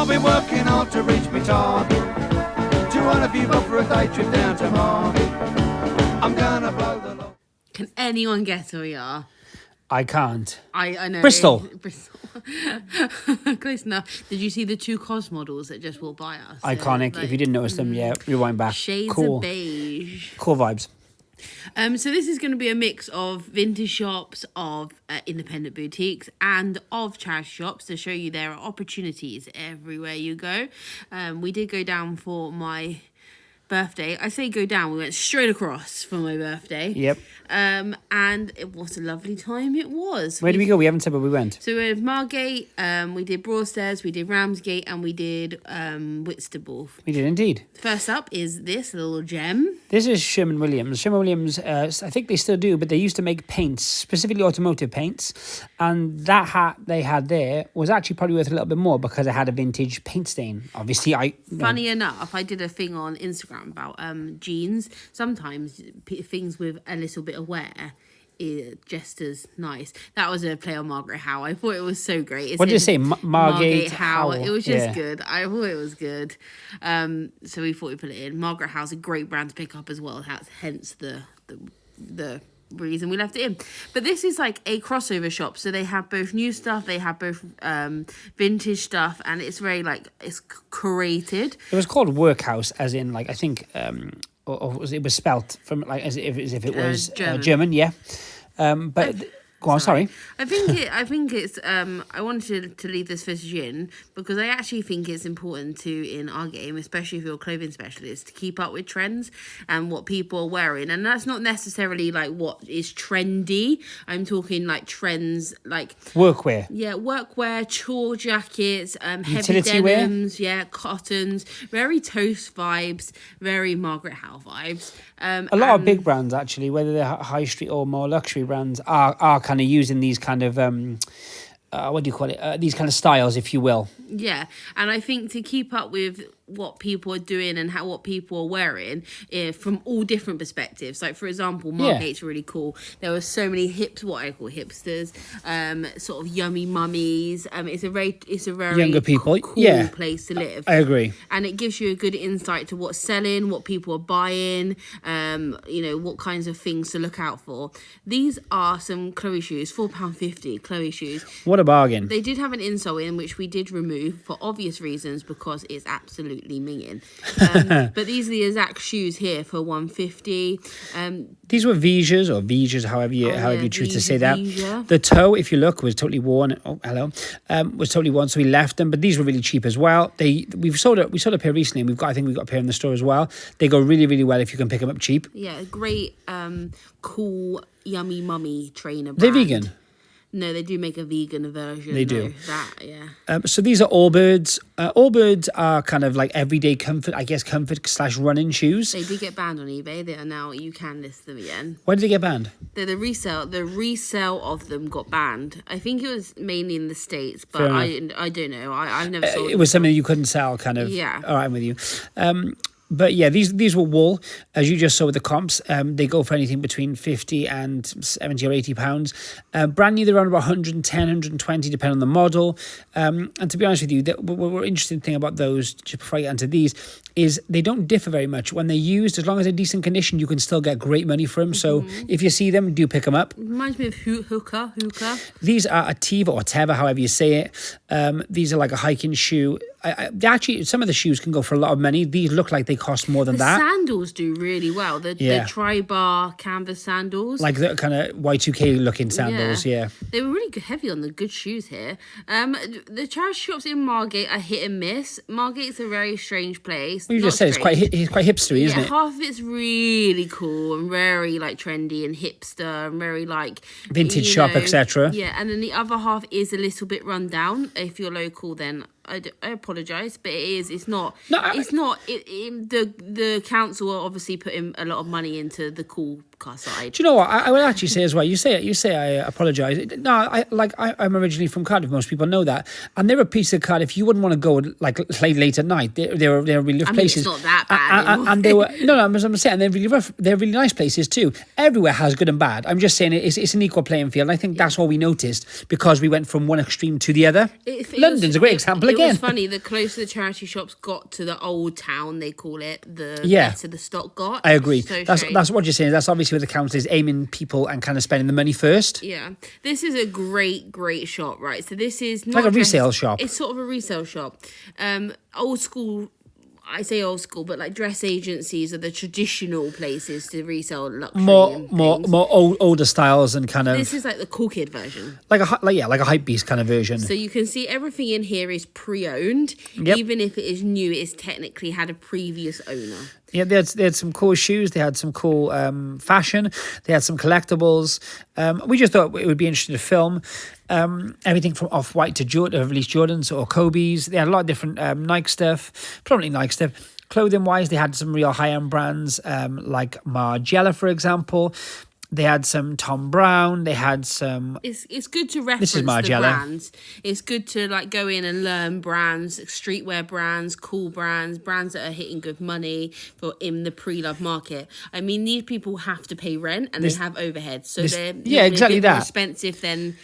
I've been working hard to reach my target. 200 people for a day trip down to Margate. I'm gonna blow the lock. Can anyone guess who we are? I can't. I know. Bristol. Close enough. Did you see the two COS models that just walked by us? Iconic. Like, if you didn't notice them, rewind back. Shades cool. of beige. Cool vibes. So this is going to be a mix of vintage shops, of independent boutiques, and of charity shops to show you there are opportunities everywhere you go. We did go down for my birthday. I say go down, we went straight across for my birthday. Yep. And it was a lovely time it was. Where did we go? We haven't said where we went. So we went Margate, we did Broadstairs, we did Ramsgate, and we did Whitstable. We did indeed. First up is this little gem. This is Sherwin-Williams. Sherwin-Williams, I think they still do, but they used to make paints, specifically automotive paints. And that hat they had there was actually probably worth a little bit more because it had a vintage paint stain. Obviously, Funny enough, I did a thing on Instagram about jeans. Sometimes things with a little bit of wear is just as nice. That was a play on Margaret Howe. I thought it was so great. What did it say? Margate Howe. It was just yeah. good. I thought it was good. So we thought we'd put it in. Margaret Howe's a great brand to pick up as well. Hence the reason we left it in. But this is like a crossover shop, so they have both new stuff, they have both vintage stuff, and it's very like it's curated. It was called Workhouse, as in like I think it was spelt from like as if it was German, yeah. But go on, sorry. I think it's I wanted to leave this footage in because I actually think it's important to, in our game, especially if you're a clothing specialist, to keep up with trends and what people are wearing. And that's not necessarily like what is trendy. I'm talking like trends like workwear. Yeah, workwear, chore jackets, heavy Utility denims, wear? cottons, very Toast vibes, very Margaret Howe vibes. A lot of big brands, actually, whether they're high street or more luxury brands, are kind of using these kind of what do you call it? These kind of styles, if you will. Yeah, and I think to keep up with what people are doing and what people are wearing from all different perspectives. Like, for example, Margate's really cool. There were so many what I call hipsters, sort of yummy mummies. It's a very younger people, cool place to live. I agree. And it gives you a good insight to what's selling, what people are buying, what kinds of things to look out for. These are some Chloe shoes, £4.50 Chloe shoes. What a bargain. They did have an insole in, which we did remove for obvious reasons because it's absolutely minging. But these are the exact shoes here for $150. These were Vijas, however you choose to say that. Vija. The toe, if you look, was totally worn. Oh, hello, was totally worn, so we left them. But these were really cheap as well. We sold a pair recently. And I think we've got a pair in the store as well. They go really, really well if you can pick them up cheap. Yeah, great, cool, yummy mummy trainer brand. They're vegan. No, they do make a vegan version. They do. Yeah. So these are Allbirds. Allbirds are kind of like everyday comfort / running shoes. They did get banned on eBay. They are now, you can list them again. Why did they get banned? The resale of them got banned. I think it was mainly in the States, but I don't know. I've never sold it was something you couldn't sell, kind of. Yeah. All right, I'm with you. But yeah, these were wool, as you just saw with the comps. They go for anything between 50 and 70 or 80 pounds. Brand new, they're around about 110, 120, depending on the model. And to be honest with you, the interesting thing about those, just before I get into these, is they don't differ very much. When they're used, as long as they're decent condition, you can still get great money for them. So if you see them, do pick them up. Reminds me of hookah. These are a Teva or Teva, however you say it. These are like a hiking shoe. Actually, some of the shoes can go for a lot of money. These look like they cost more than that. The sandals do really well. The tri-bar canvas sandals. Like the kind of Y2K looking sandals, yeah. They were really heavy on the good shoes here. The charity shops in Margate are hit and miss. Margate's a very strange place. Well, you just said it's quite hipstery, isn't it? Half of it's really cool and very like trendy and hipster and very like vintage shop, etc. Yeah, and then the other half is a little bit run down. If you're local, then I apologise, but it's not. The council are obviously putting a lot of money into the cool podcast side. Do you know what? I would actually say as well. You say I apologise. No, I'm originally from Cardiff. Most people know that, and they're a piece of Cardiff you wouldn't want to go like late at night. They're really rough places. It's not that bad. And they were I'm saying they're really rough. They're really nice places too. Everywhere has good and bad. I'm just saying it's an equal playing field. And I think that's all we noticed because we went from one extreme to the other. London's a great example again. It was funny. The closer the charity shops got to the old town, they call it, the better the stock got. I agree. So that's what you're saying. That's obviously where the council is aiming people and kind of spending the money first. Yeah. This is a great shop, right? So this is not like a resale shop. It's sort of a resale shop. Old school. I say old school, but like dress agencies are the traditional places to resell luxury. More older styles and kind of. This is like the cool kid version, like a Hypebeast kind of version. So you can see everything in here is pre-owned, even if it is new. It's technically had a previous owner. Yeah, they had some cool shoes. They had some cool fashion. They had some collectibles. We just thought it would be interesting to film. Everything from Off-White to released Jordans or Kobe's. They had a lot of different Nike stuff, predominantly Nike stuff. Clothing-wise, they had some real high-end brands like Margate, for example. They had some Tom Brown. They had some. It's good to reference the brands. It's good to like go in and learn brands, streetwear brands, cool brands that are hitting good money for in the pre-love market. I mean, these people have to pay rent and they have overheads, so they're exactly a bit more that expensive than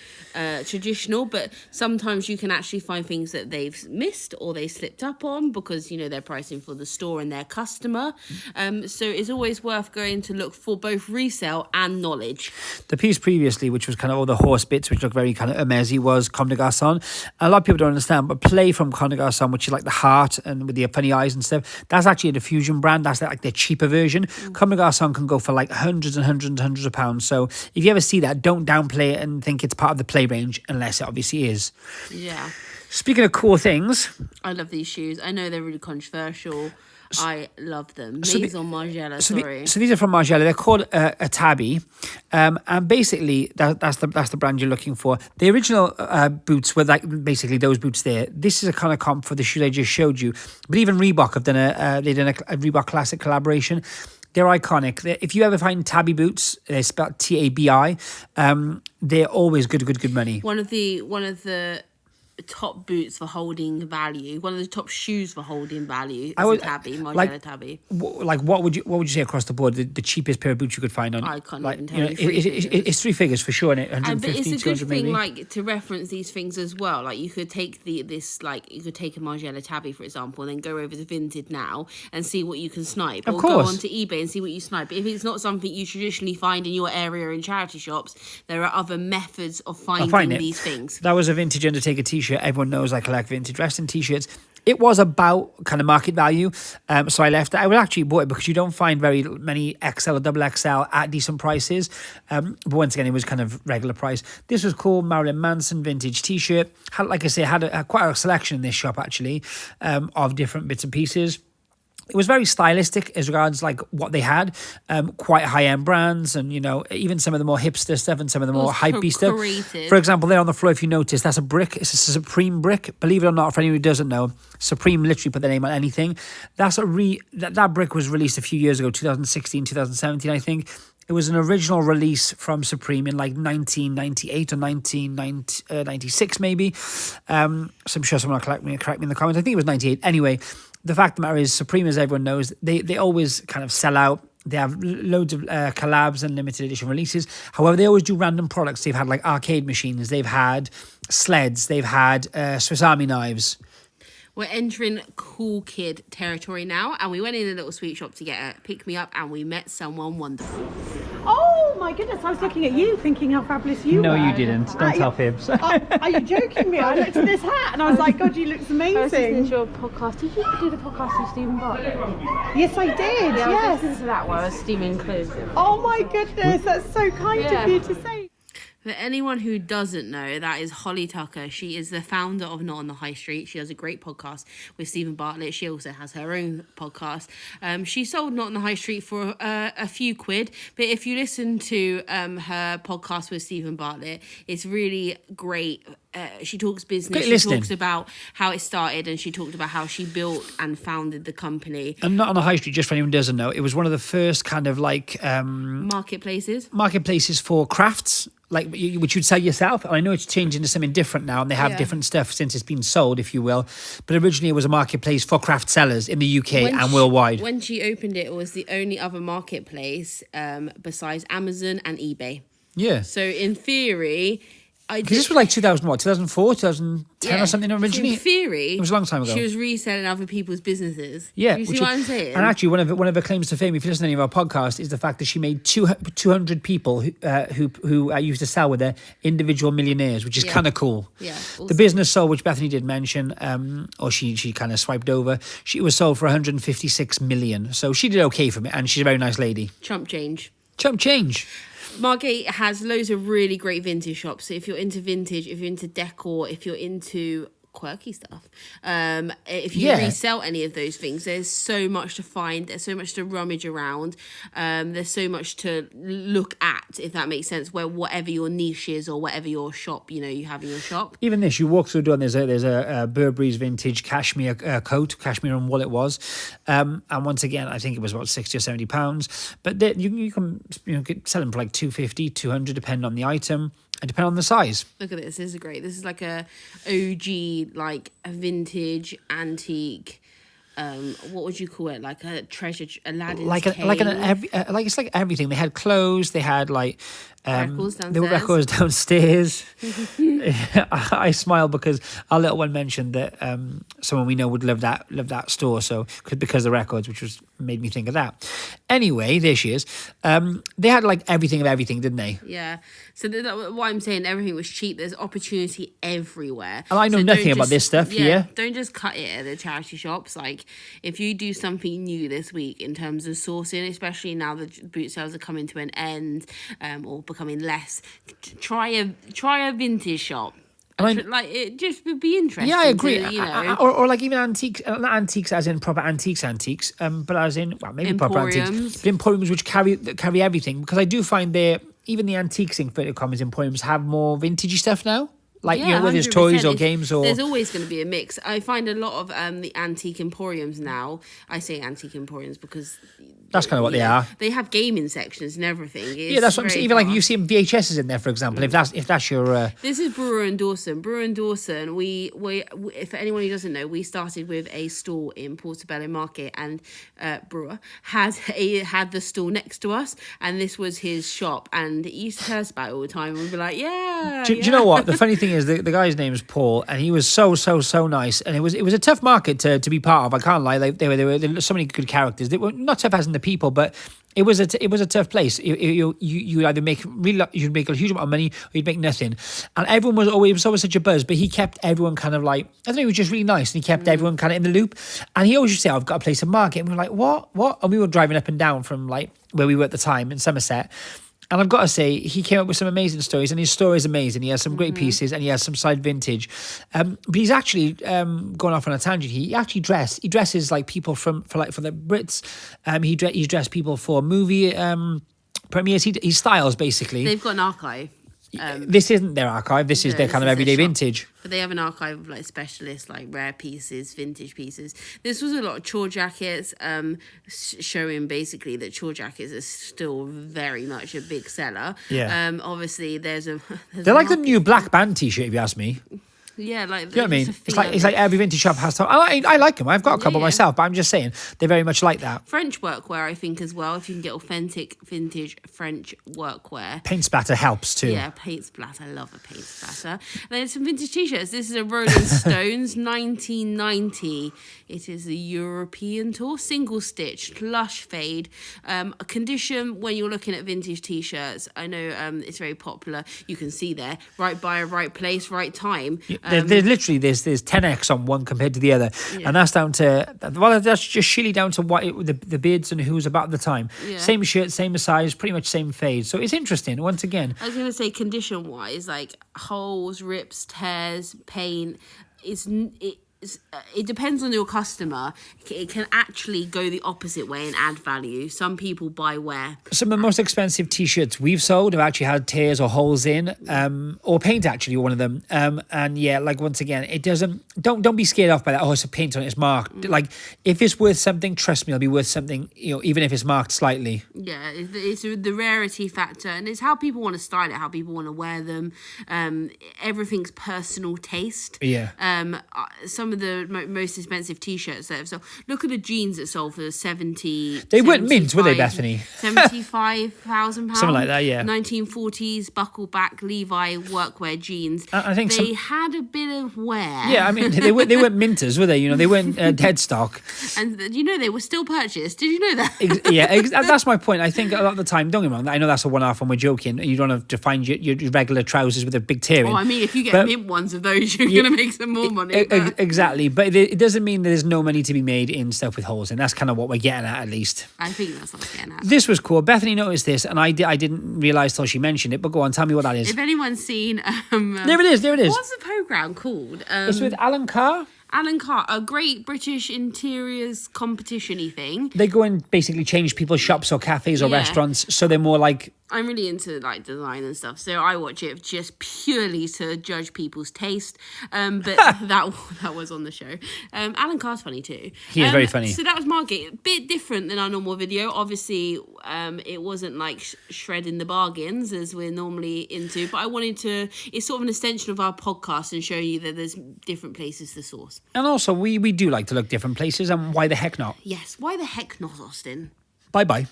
traditional. But sometimes you can actually find things that they've missed or they slipped up on because they're pricing for the store and their customer. So it's always worth going to look for both resale and knowledge. The piece previously, which was kind of all the horse bits, which looked very kind of Hermès-y, was Comme des Garçons. A lot of people don't understand, but Play from Comme des Garçons, which is like the heart and with the funny eyes and stuff, that's actually a diffusion brand. That's like their cheaper version. Comme des Garçons can go for like hundreds of pounds. So if you ever see that, don't downplay it and think it's part of the Play range, unless it obviously is. Yeah. Speaking of cool things, I love these shoes. I know they're really controversial. I love them. So Margate, So these are from Margate. They're called a tabby, and basically that's the brand you're looking for. The original boots were like basically those boots there. This is a kind of comp for the shoe I just showed you. But even Reebok have done a Reebok Classic collaboration. They're iconic. If you ever find tabby boots, they're spelled TABI. They're always good money. One of the top boots for holding value, one of the top shoes for holding value is a tabby, Margate tabby. Like what would you say across the board the cheapest pair of boots you could find on? I can't even tell you. It's three figures for sure, and 150, but it's a good thing, maybe. like to reference these things as well. Like you could take you could take a Margate tabby, for example, and then go over to Vinted now and see what you can snipe. Of or course. Go onto eBay and see what you snipe. But if it's not something you traditionally find in your area in charity shops, there are other methods of finding these things. That was a Vintage Undertaker t-shirt. Everyone knows I collect vintage wrestling t-shirts. It was about kind of market value, so I left it. I would actually bought it because you don't find very many XL or double XL at decent prices. But once again, it was kind of regular price. This was cool, Marilyn Manson vintage t-shirt. Like I say, had quite a selection in this shop actually of different bits and pieces. It was very stylistic as regards like what they had, quite high-end brands and, even some of the more hipster stuff and some of the more hypebeast stuff. For example, there on the floor, if you notice, that's a brick. It's a Supreme brick. Believe it or not, for anyone who doesn't know, Supreme literally put their name on anything. That's that brick was released a few years ago, 2016, 2017, I think. It was an original release from Supreme in like 1998 or 1996 maybe. So I'm sure someone will correct me in the comments. I think it was 98. Anyway, the fact of the matter is Supreme, as everyone knows, they always kind of sell out. They have loads of collabs and limited edition releases. However, they always do random products. They've had like arcade machines. They've had sleds. They've had Swiss Army knives. We're entering cool kid territory now, and we went in a little sweet shop to get a pick-me-up, and we met someone wonderful. Oh my goodness, I was looking at you thinking how fabulous you were. No, you didn't. Don't tell fibs. Are you joking me? I looked at this hat and I was like, God, you look amazing. I was listening to your podcast. Did you do the podcast with Stephen Bartlett? Yes, I did. Yeah, I yes. was listening to that one. I was steaming clothes. Oh my goodness, that's so kind of you to say. For anyone who doesn't know, that is Holly Tucker. She is the founder of Not on the High Street. She has a great podcast with Stephen Bartlett. She also has her own podcast. She sold Not on the High Street for a few quid. But if you listen to her podcast with Stephen Bartlett, it's really great she talks business. Great She listening. talks about how it started, and she talked about how she built and founded the company. And not on the high street, just for anyone who doesn't know, it was one of the first kind of like Marketplaces. marketplaces for crafts, like which you'd sell yourself. And I know it's changed into something different now, and they have Yeah. different stuff since it's been sold, if you will. But originally, it was a marketplace for craft sellers in the UK and worldwide. When she opened it, it was the only other marketplace besides Amazon and eBay. Yeah, So in theory, because this was like 2004, 2010 or something So originally. in theory, It was a long time ago. She was reselling other people's businesses. Yeah, You see which what is- I'm saying? And actually, one of her claims to fame, if you listen to any of our podcasts, is the fact that she made 200 people who used to sell with her individual millionaires, which is Yeah. kind of cool. Yeah, The awesome. business sold, which Bethany did mention, or she kind of swiped over. She was sold for 156 million, so she did okay from it, and she's a very nice lady. Chump change. Chump change. Margate has loads of really great vintage shops. So if you're into vintage, if you're into decor, if you're into quirky stuff, if you Yeah. resell any of those things, there's so much to find. There's so much to rummage around. There's so much to look at, if that makes sense. Where whatever your niche is or whatever your shop, you have in your shop. Even this, you walk through the door and there's a Burberry's vintage cashmere coat, cashmere and wallet was, and once again, I think it was about £60 or £70. But you can sell them for like 250, 200, depending on the item and depending on the size. Look at this. This is great. This is like a OG, like a vintage antique. What would you call it? Like a treasure, Aladdin's Like cave. it's like everything. They had clothes. They had like Records there were downstairs. records downstairs. I smile because our little one mentioned that someone we know would love that store. So because of the records, which made me think of that. Anyway, there she is. They had like everything of everything, didn't they? Yeah. So what I'm saying, everything was cheap. There's opportunity everywhere. And I know So nothing don't about just- this stuff, yeah. Don't just cut it at the charity shops. Like, if you do something new this week in terms of sourcing, especially now that boot sales are coming to an end, or becoming less, try a vintage shop. And Like, it just would be interesting. Yeah, I agree. To, Or like even antiques, not antiques as in proper antiques, but as in, well, maybe proper antiques. Emporiums. But emporiums which carry everything. Because I do find even the antiques, inverted commas, emporiums have more vintagey stuff now. Like, whether it's 100%. toys or games or... There's always going to be a mix. I find a lot of the antique emporiums now. I say antique emporiums because... That's kind of what they are. They have gaming sections and everything. Yeah, that's what I'm saying. Even like you see VHSs in there, for example, if that's your... This is Brewer and Dawson. Brewer and Dawson, we for anyone who doesn't know, we started with a store in Portobello Market, and Brewer had the store next to us, and this was his shop, and he used to tell us about it all the time, and we'd be like, Do you know what? The funny thing is, the guy's name is Paul, and he was so nice, and it was a tough market to be part of. I can't lie. There were so many good characters. They were not tough as in the people, but it was a tough place. You either you'd make a huge amount of money, or you'd make nothing. And everyone was always such a buzz, but he kept everyone kind of like, I don't know, he was just really nice, and he kept everyone kind of in the loop. And he always used to say, "I've got a place in Margate," and we were like, "What?" And we were driving up and down from like where we were at the time in Somerset. And I've got to say, he came up with some amazing stories, and his story is amazing. He has some great pieces, and he has some side vintage. But he's actually going off on a tangent. He dresses like people for the Brits. He dressed people for movie premieres. He styles basically. They've got an archive. This isn't their archive. This is No, their this kind of is everyday their shop. vintage. But they have an archive of like specialists, like rare pieces, vintage pieces. This was a lot of chore jackets, showing basically that chore jackets are still very much a big seller. Yeah. Obviously, they're They're like the new black band T-shirt, if you ask me. Yeah, like You know what I mean? It's like every vintage shop has to. I like them. I've got a couple Yeah. myself, but I'm just saying they're very much like that. French workwear, I think, as well. If you can get authentic vintage French workwear. Paint spatter helps too. Yeah, paint splatter. I love a paint splatter. Then some vintage t-shirts. This is a Rolling Stones 1990. It is a European tour, single stitch, lush fade. A condition when you're looking at vintage t-shirts. I know it's very popular. You can see there, right buyer, right place, right time. There's literally there's 10x on one compared to the other, and that's down to that's just surely down to what the bids and who's about at the time. Yeah. Same shirt, same size, pretty much same fade. So it's interesting. Once again, I was gonna say condition wise, like holes, rips, tears, paint. it depends on your customer. It can actually go the opposite way and add value. Some people buy wear. Some of the most expensive t-shirts we've sold have actually had tears or holes in, or paint actually, one of them. And yeah, like once again, it doesn't, don't be scared off by that. Oh, it's a paint on it, it's marked. Like if it's worth something, trust me, it'll be worth something, even if it's marked slightly. Yeah, it's the rarity factor, and it's how people want to style it, how people want to wear them. Everything's personal taste. Yeah. Some of the most expensive t-shirts that have sold. Look at the jeans that sold for 70. They weren't mint, were they, Bethany? £75,000. Something like that, yeah. 1940s buckle back Levi workwear jeans. I think they had a bit of wear. Yeah, I mean they weren't minters, were they? They weren't dead stock. And they were still purchased. Did you know that? Yeah, that's my point. I think a lot of the time, don't get me wrong, I know that's a one-off and we're joking. You don't have to find your regular trousers with a big tear in. Oh, I mean, if you get mint ones of those, you're going to make some more money. Exactly, but it doesn't mean that there's no money to be made in stuff with holes in. That's kind of what we're getting at least. I think that's what we're getting at. This was cool. Bethany noticed this, and I didn't realise till she mentioned it, but go on, tell me what that is. If anyone's seen... There it is. What's the programme called? It's with Alan Carr. Alan Carr, a great British interiors competition-y thing. They go and basically change people's shops or cafes or restaurants, so they're more like... I'm really into design and stuff, so I watch it just purely to judge people's taste. But that was on the show. Alan Carr's funny too. He is very funny. So that was Margate. A bit different than our normal video. Obviously, it wasn't like shredding the bargains as we're normally into. But I wanted to. It's sort of an extension of our podcast and show you that there's different places to source. And also, we do like to look different places, and why the heck not? Yes. Why the heck not, Austin? Bye bye.